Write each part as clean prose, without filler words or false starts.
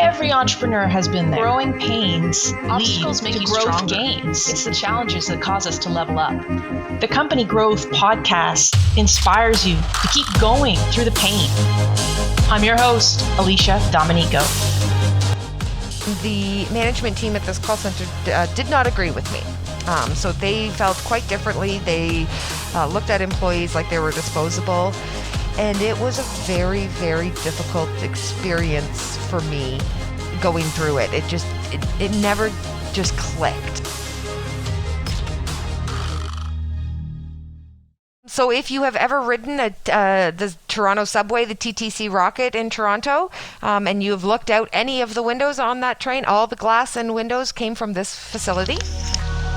Every entrepreneur has been there. Growing pains Obstacles lead make to you growth stronger. gains. It's the challenges that cause us to level up. The Company Growth Podcast inspires you to keep going through the pain. I'm your host, Alicia Dominico. The management team at this call center did not agree with me. So they felt quite differently. They looked at employees like they were disposable. And it was a very, very difficult experience for me going through it. It never just clicked. So if you have ever ridden the Toronto subway, the TTC Rocket in Toronto, and you have looked out any of the windows on that train, all the glass and windows came from this facility.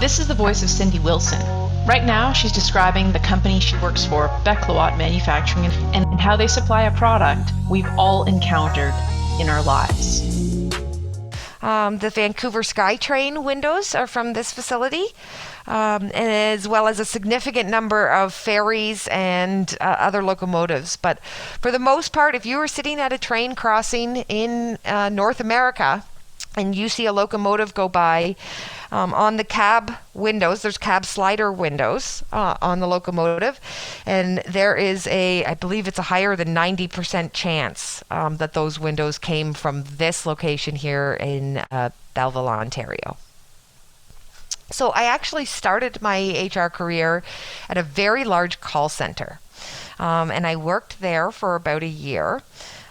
This is the voice of Cindy Wilson. Right now, she's describing the company she works for, Beclawat Manufacturing, and how they supply a product we've all encountered in our lives. The Vancouver SkyTrain windows are from this facility, as well as a significant number of ferries and other locomotives. But for the most part, if you were sitting at a train crossing in North America and you see a locomotive go by, on the cab windows, there's cab slider windows on the locomotive, and there is I believe it's a higher than 90% chance that those windows came from this location here in Belleville, Ontario. So I actually started my HR career at a very large call center, and I worked there for about a year.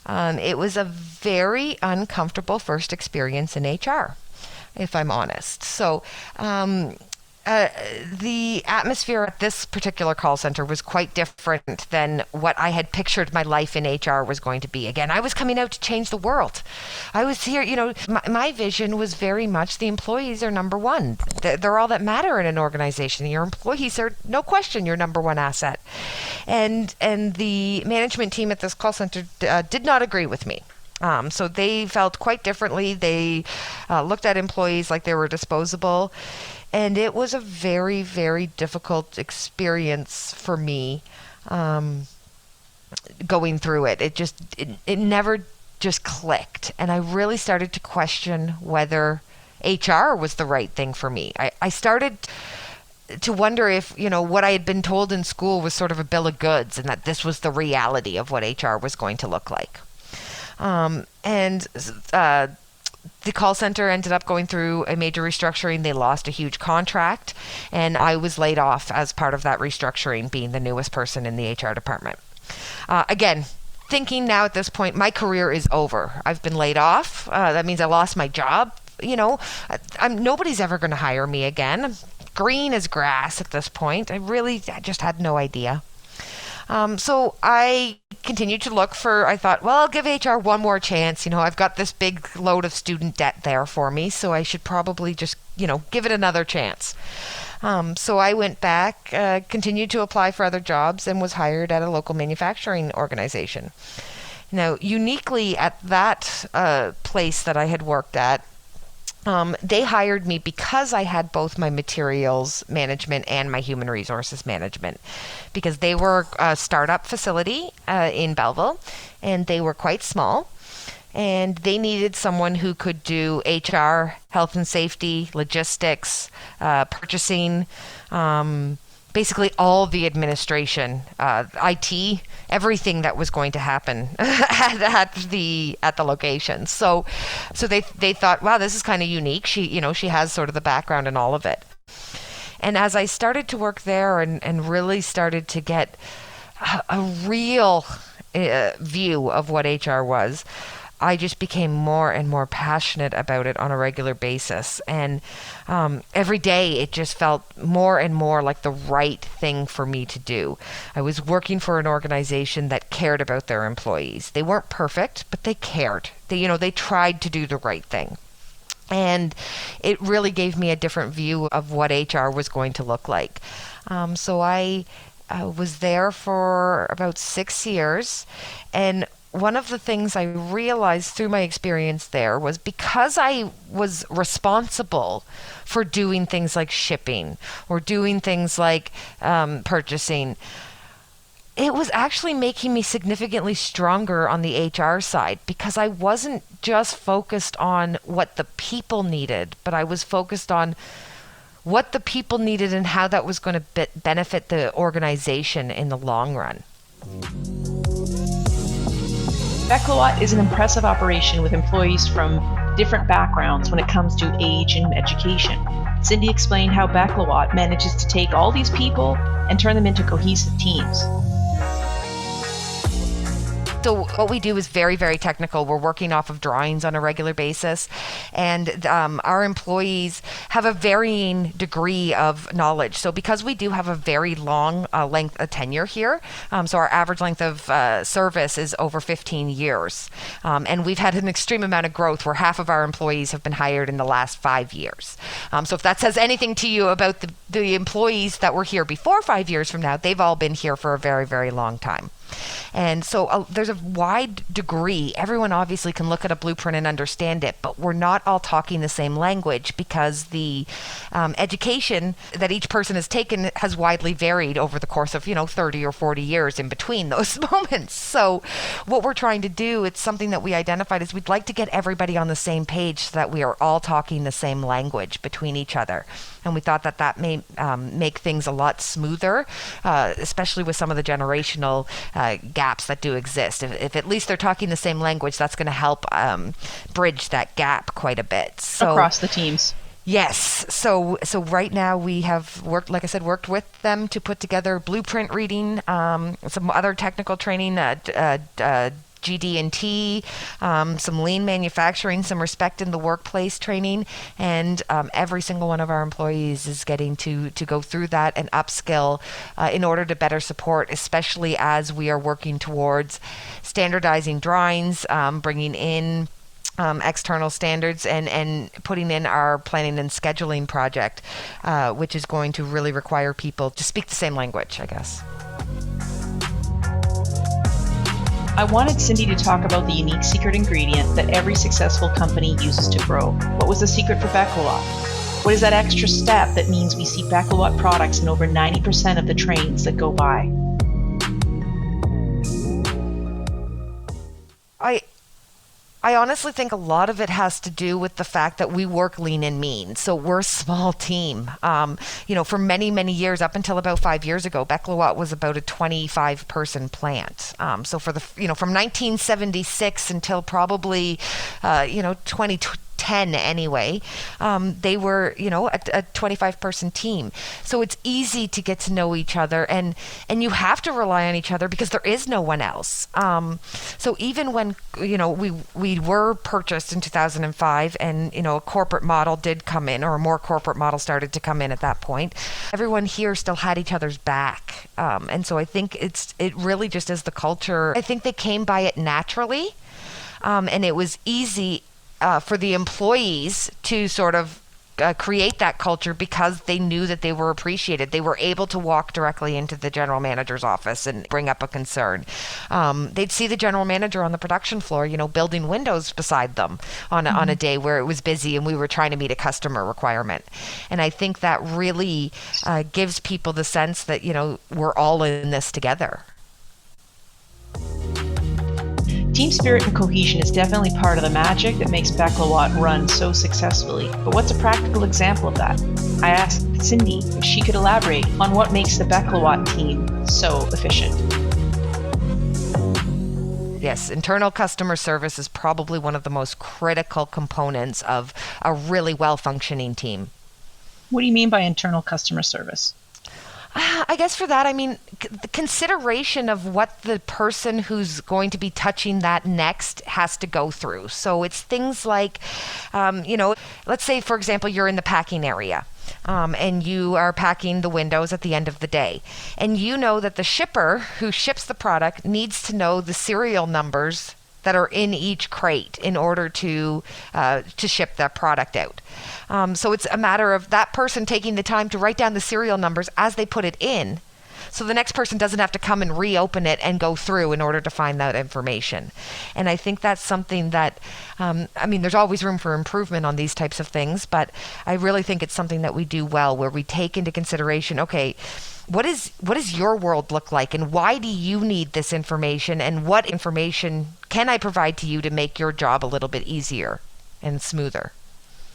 It was a very uncomfortable first experience in HR, if I'm honest. So the atmosphere at this particular call center was quite different than what I had pictured my life in HR was going to be. Again, I was coming out to change the world. I was here, my vision was very much the employees are number one. They're all that matter in an organization. Your employees are, no question, your number one asset. And the management team at this call center did not agree with me. So they felt quite differently. They looked at employees like they were disposable. And it was a very, very difficult experience for me going through it. It never just clicked. And I really started to question whether HR was the right thing for me. I started to wonder if, what I had been told in school was sort of a bill of goods and that this was the reality of what HR was going to look like. The call center ended up going through a major restructuring. They lost a huge contract, and I was laid off as part of that restructuring, being the newest person in the HR department. Again, thinking now at this point, my career is over. I've been laid off. That means I lost my job. Nobody's ever going to hire me again. I'm green as grass at this point. I just had no idea. So I continued to look I thought, well, I'll give HR one more chance. I've got this big load of student debt there for me, so I should probably just, give it another chance. So I went back, continued to apply for other jobs, and was hired at a local manufacturing organization. Now, uniquely at that place that I had worked at, they hired me because I had both my materials management and my human resources management, because they were a startup facility in Belleville, and they were quite small, and they needed someone who could do HR, health and safety, logistics, purchasing, basically all the administration, IT, everything that was going to happen at the location. So they thought, wow, this is kind of unique. She has sort of the background in all of it. And as I started to work there and really started to get a real view of what HR was, I just became more and more passionate about it on a regular basis. And every day it just felt more and more like the right thing for me to do. I was working for an organization that cared about their employees. They weren't perfect, but they cared. They tried to do the right thing. And it really gave me a different view of what HR was going to look like. So I was there for about 6 years, and one of the things I realized through my experience there was because I was responsible for doing things like shipping or doing things like purchasing, It was actually making me significantly stronger on the HR side because I wasn't just focused on what the people needed, but I was focused on what the people needed and how that was going to benefit the organization in the long run. Beclawat is an impressive operation with employees from different backgrounds when it comes to age and education. Cindy explained how Beclawat manages to take all these people and turn them into cohesive teams. So what we do is very, very technical. We're working off of drawings on a regular basis, and our employees have a varying degree of knowledge. So because we do have a very long length of tenure here, so our average length of service is over 15 years. And we've had an extreme amount of growth where half of our employees have been hired in the last 5 years. So if that says anything to you about the employees that were here before 5 years from now, they've all been here for a very, very long time. And so there's a wide degree. Everyone obviously can look at a blueprint and understand it, but we're not all talking the same language because the education that each person has taken has widely varied over the course of, 30 or 40 years in between those moments. So what we're trying to do, it's something that we identified, is we'd like to get everybody on the same page so that we are all talking the same language between each other. And we thought that may make things a lot smoother, especially with some of the generational gaps that do exist. If at least they're talking the same language, that's going to help bridge that gap quite a bit. So, across the teams. Yes. So right now we have worked with them to put together blueprint reading, some other technical training, GD&T, some lean manufacturing, some respect in the workplace training, and every single one of our employees is getting to go through that and upskill in order to better support, especially as we are working towards standardizing drawings, bringing in external standards, and putting in our planning and scheduling project, which is going to really require people to speak the same language, I guess. I wanted Cindy to talk about the unique secret ingredient that every successful company uses to grow. What was the secret for Beclawat? What is that extra step that means we see Beclawat products in over 90% of the trains that go by? I honestly think a lot of it has to do with the fact that we work lean and mean. So we're a small team. For many, many years, up until about 5 years ago, Beclawat was about a 25-person plant. So for from 1976 until probably, 2010 anyway, they were, a 25-person team. So it's easy to get to know each other, and you have to rely on each other because there is no one else. So even when, we were purchased in 2005 and, a corporate model did come in, or a more corporate model started to come in at that point, everyone here still had each other's back. And so I think it really just is the culture. I think they came by it naturally, and it was easy for the employees to sort of create that culture because they knew that they were appreciated. They were able to walk directly into the general manager's office and bring up a concern. They'd see the general manager on the production floor, building windows beside them on a day where it was busy and we were trying to meet a customer requirement. And I think that really gives people the sense that, we're all in this together. Team spirit and cohesion is definitely part of the magic that makes Beclawat run so successfully. But what's a practical example of that? I asked Cindy if she could elaborate on what makes the Beclawat team so efficient. Yes, internal customer service is probably one of the most critical components of a really well-functioning team. What do you mean by internal customer service? I guess for that, I mean, the consideration of what the person who's going to be touching that next has to go through. So it's things like, let's say, for example, you're in the packing area. And you are packing the windows at the end of the day. And you know that the shipper who ships the product needs to know the serial numbers that are in each crate in order to ship that product out. So it's a matter of that person taking the time to write down the serial numbers as they put it in, so the next person doesn't have to come and reopen it and go through in order to find that information. And I think that's something that, there's always room for improvement on these types of things, but I really think it's something that we do well, where we take into consideration, okay, What does your world look like, and why do you need this information, and what information can I provide to you to make your job a little bit easier and smoother?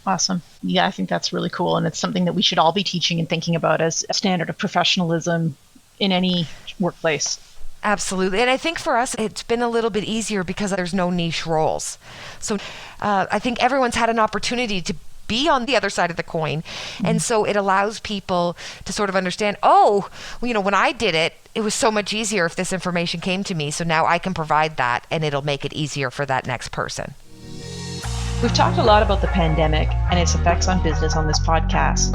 Awesome. Yeah, I think that's really cool. And it's something that we should all be teaching and thinking about as a standard of professionalism in any workplace. Absolutely. And I think for us, it's been a little bit easier because there's no niche roles. So I think everyone's had an opportunity to be on the other side of the coin. And so it allows people to sort of understand, when I did it, it was so much easier if this information came to me. So now I can provide that, and it'll make it easier for that next person. We've talked a lot about the pandemic and its effects on business on this podcast,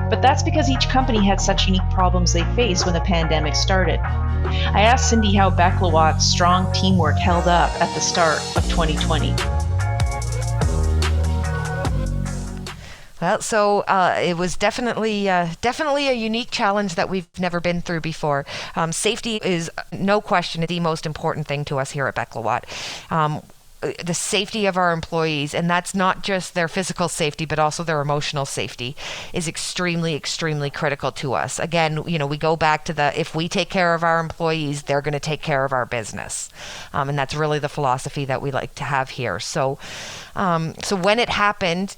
but that's because each company had such unique problems they faced when the pandemic started. I asked Cindy how Beclawat's strong teamwork held up at the start of 2020. Well, so it was definitely a unique challenge that we've never been through before. Safety is no question the most important thing to us here at Beclawat. The safety of our employees, and that's not just their physical safety, but also their emotional safety, is extremely, extremely critical to us. Again, we go back to if we take care of our employees, they're going to take care of our business. And that's really the philosophy that we like to have here. So when it happened,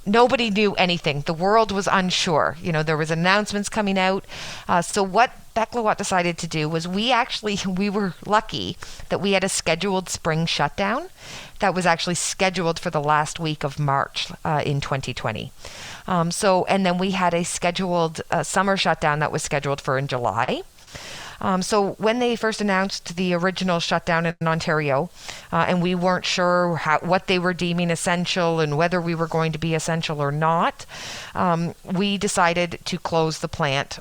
nobody knew anything. The world was unsure. There was announcements coming out. So what Beclawat decided to do was we were lucky that we had a scheduled spring shutdown that was actually scheduled for the last week of March in 2020. And then we had a scheduled summer shutdown that was scheduled for in July. So when they first announced the original shutdown in Ontario, and we weren't sure what they were deeming essential and whether we were going to be essential or not, we decided to close the plant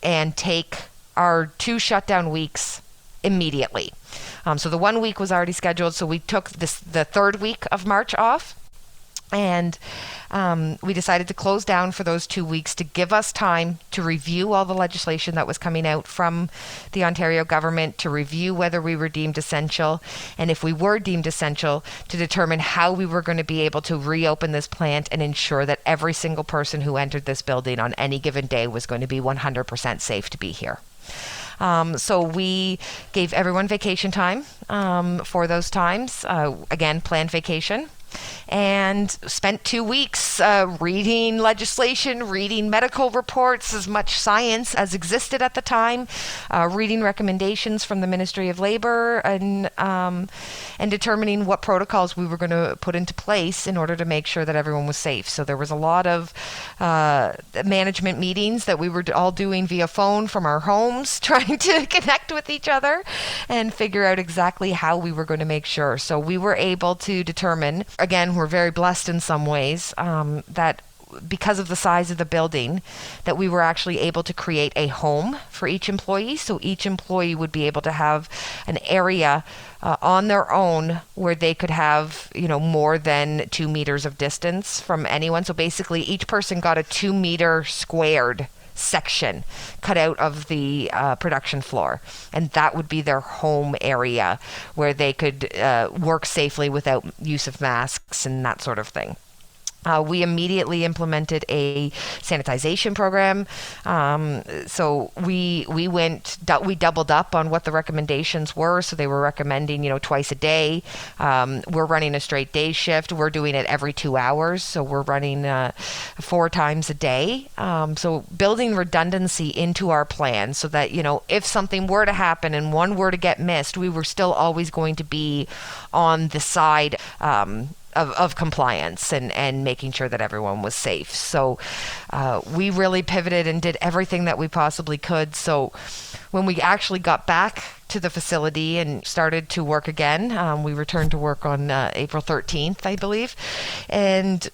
and take our 2 shutdown weeks immediately. So the 1 week was already scheduled, so we took the 3rd week of March off. And we decided to close down for those 2 weeks to give us time to review all the legislation that was coming out from the Ontario government, to review whether we were deemed essential, and if we were deemed essential, to determine how we were going to be able to reopen this plant and ensure that every single person who entered this building on any given day was going to be 100% safe to be here. So we gave everyone vacation time for those times, again, planned vacation, and spent 2 weeks reading legislation, reading medical reports, as much science as existed at the time, reading recommendations from the Ministry of Labor, and determining what protocols we were going to put into place in order to make sure that everyone was safe. So there was a lot of management meetings that we were all doing via phone from our homes, trying to connect with each other and figure out exactly how we were going to make sure. So we were able to determine, again, we're very blessed in some ways, that because of the size of the building, that we were actually able to create a home for each employee. So each employee would be able to have an area on their own where they could have, more than 2 meters of distance from anyone. So basically each person got a 2 meter squared section cut out of the production floor, and that would be their home area where they could work safely without use of masks and that sort of thing. We immediately implemented a sanitization program. So we doubled up on what the recommendations were. So they were recommending, twice a day. We're running a straight day shift. We're doing it every 2 hours. So we're running 4 times a day. So building redundancy into our plan so that, if something were to happen and one were to get missed, we were still always going to be on the side of compliance and making sure that everyone was safe. So we really pivoted and did everything that we possibly could. So when we actually got back to the facility and started to work again, we returned to work on April 13th, I believe. And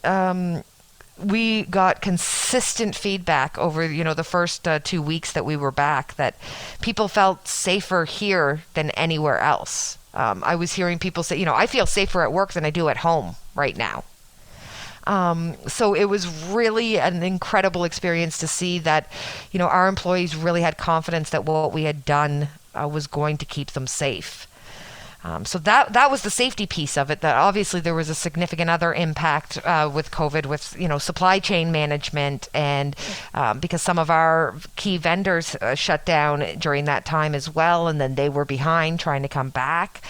we got consistent feedback over, the first 2 weeks that we were back, that people felt safer here than anywhere else. I was hearing people say, I feel safer at work than I do at home right now. So it was really an incredible experience to see that, our employees really had confidence that what we had done was going to keep them safe. So that was the safety piece of it. That obviously there was a significant other impact with COVID, with supply chain management, and because some of our key vendors shut down during that time as well, and then they were behind trying to come back.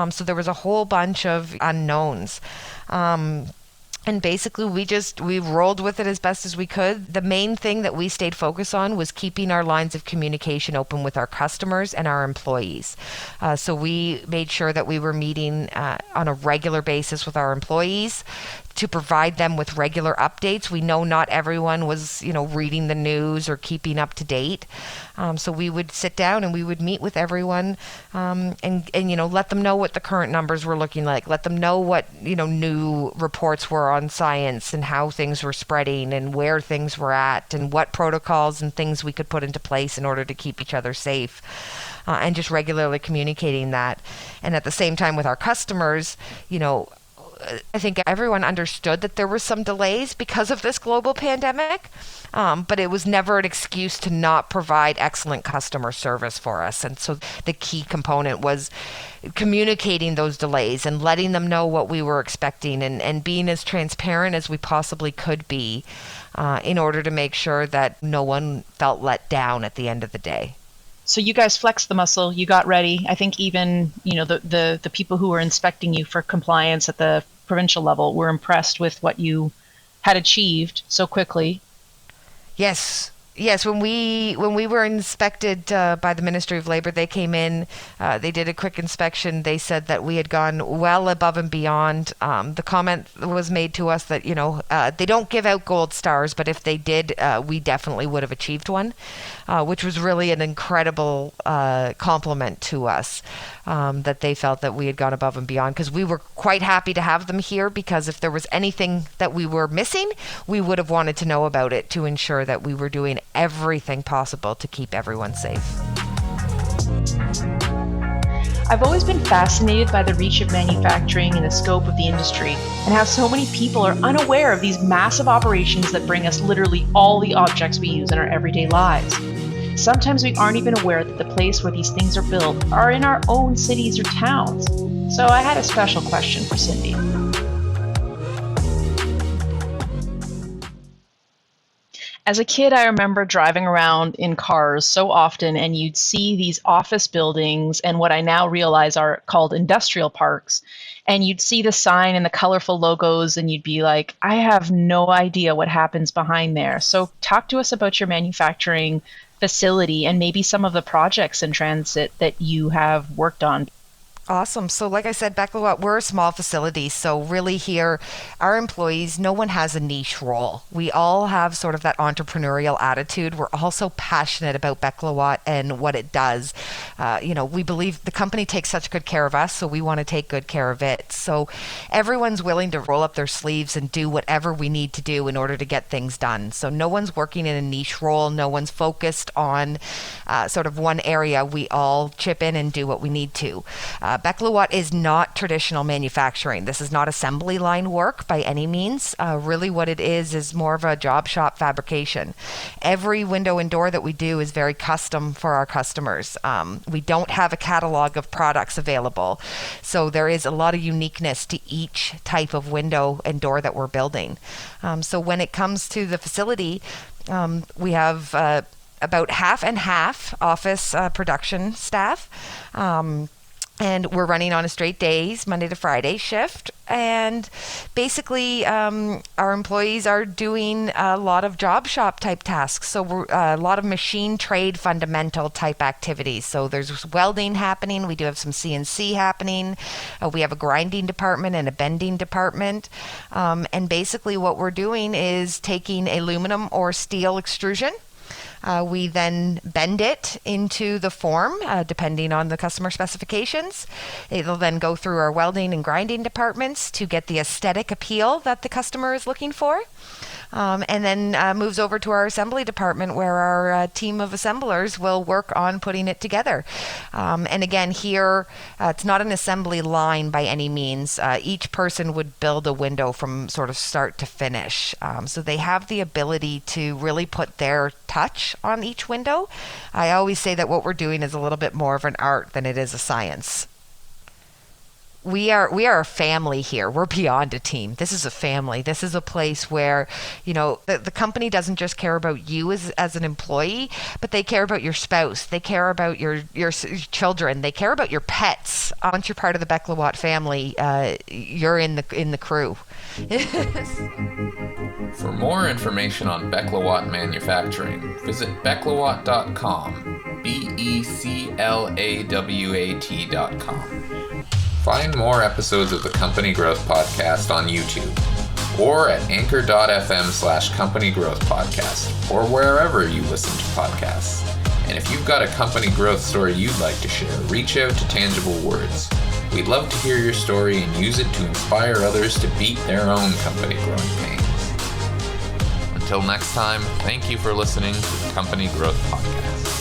So there was a whole bunch of unknowns. And basically, we rolled with it as best as we could. The main thing that we stayed focused on was keeping our lines of communication open with our customers and our employees. So we made sure that we were meeting on a regular basis with our employees to provide them with regular updates. We know not everyone was, reading the news or keeping up to date. So we would sit down and we would meet with everyone and let them know what the current numbers were looking like. Let them know what, new reports were on science and how things were spreading and where things were at and what protocols and things we could put into place in order to keep each other safe. And just regularly communicating that. And at the same time with our customers, I think everyone understood that there were some delays because of this global pandemic, but it was never an excuse to not provide excellent customer service for us. And so the key component was communicating those delays and letting them know what we were expecting and being as transparent as we possibly could be in order to make sure that no one felt let down at the end of the day. So you guys flexed the muscle, you got ready. I think even, the people who were inspecting you for compliance at the provincial level were impressed with what you had achieved so quickly. Yes. When we were inspected by the Ministry of Labor, they came in, they did a quick inspection. They said that we had gone well above and beyond. The comment was made to us that, they don't give out gold stars, but if they did, we definitely would have achieved one, which was really an incredible compliment to us, that they felt that we had gone above and beyond, because we were quite happy to have them here, because if there was anything that we were missing, we would have wanted to know about it to ensure that we were doing everything possible to keep everyone safe. I've always been fascinated by the reach of manufacturing and the scope of the industry, and how so many people are unaware of these massive operations that bring us literally all the objects we use in our everyday lives. Sometimes we aren't even aware that the place where these things are built are in our own cities or towns. So I had a special question for Cindy. As a kid, I remember driving around in cars so often, and you'd see these office buildings and what I now realize are called industrial parks. And you'd see the sign and the colorful logos, and you'd be like, I have no idea what happens behind there. So talk to us about your manufacturing facility and maybe some of the projects in transit that you have worked on. Awesome. So like I said, Beclawat, we're a small facility. So really here, our employees, no one has a niche role. We all have sort of that entrepreneurial attitude. We're also passionate about Beclawat and what it does. We believe the company takes such good care of us, so we want to take good care of it. So everyone's willing to roll up their sleeves and do whatever we need to do in order to get things done. So no one's working in a niche role. No one's focused on sort of one area. We all chip in and do what we need to. Beclawat is not traditional manufacturing. This is not assembly line work by any means. Really what it is more of a job shop fabrication. Every window and door that we do is very custom for our customers. We don't have a catalog of products available. So there is a lot of uniqueness to each type of window and door that we're building. So when it comes to the facility, we have about half and half office production staff. And we're running on a straight days, Monday to Friday shift. And basically, our employees are doing a lot of job shop type tasks. So we're a lot of machine trade fundamental type activities. So there's welding happening. We do have some CNC happening. We have a grinding department and a bending department. And basically what we're doing is taking aluminum or steel extrusion. We then bend it into the form, depending on the customer specifications. It'll then go through our welding and grinding departments to get the aesthetic appeal that the customer is looking for. And then moves over to our assembly department, where our team of assemblers will work on putting it together. And again, here, it's not an assembly line by any means. Each person would build a window from sort of start to finish. So they have the ability to really put their touch on each window. I always say that what we're doing is a little bit more of an art than it is a science. we are a family here. We're beyond a team. This is a family. This is a place where, the company doesn't just care about you as an employee, but they care about your spouse. They care about your children. They care about your pets. Once you're part of the Beclawat family, you're in the crew. For more information on Beclawat Manufacturing, visit beclawat.com, BECLAWAT.com. Find more episodes of the Company Growth Podcast on YouTube or at anchor.fm/Company Growth Podcast or wherever you listen to podcasts. And if you've got a company growth story you'd like to share, reach out to Tangible Words. We'd love to hear your story and use it to inspire others to beat their own company growing pains. Until next time, thank you for listening to the Company Growth Podcast.